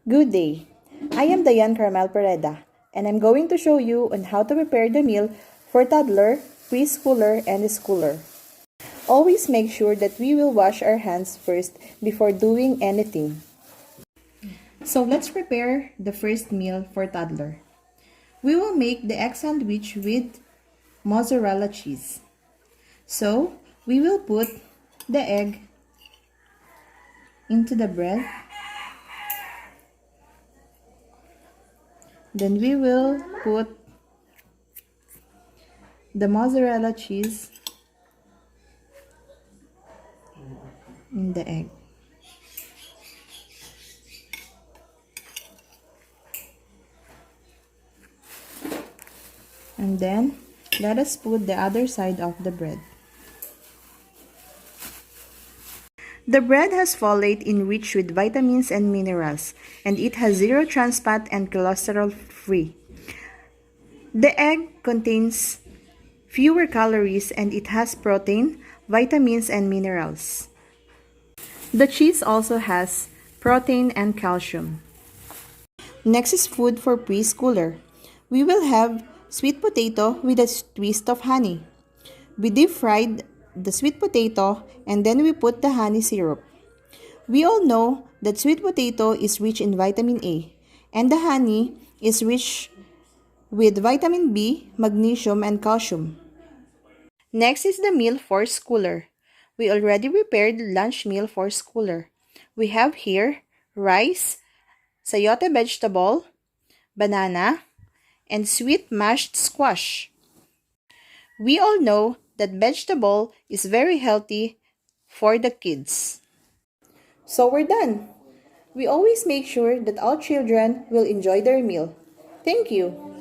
Good day. I am Dianne Carmelle Pereda, and I'm going to show you on how to prepare the meal for toddler, preschooler, and schooler. Always make sure that we will wash our hands first before doing anything. So let's prepare the first meal for toddler. We will make the egg sandwich with mozzarella cheese. So we will put the egg into the bread. Then we will put the mozzarella cheese in the egg. And then let us put the other side of the bread. The bread has folate enriched with vitamins and minerals, and it has zero trans fat and cholesterol free. The egg contains fewer calories and it has protein, vitamins, and minerals. The cheese also has protein and calcium. Next is food for preschooler. We will have sweet potato with a twist of honey. We deep fried the sweet potato and then we put the honey syrup. We all know that sweet potato is rich in vitamin A and the honey is rich with vitamin B, magnesium, and calcium. Next is the meal for schooler. We already prepared lunch meal for schooler. We have here rice, sayote vegetable, banana, and sweet mashed squash. We all know that vegetable is very healthy for the kids. So we're done. We always make sure that all children will enjoy their meal. Thank you.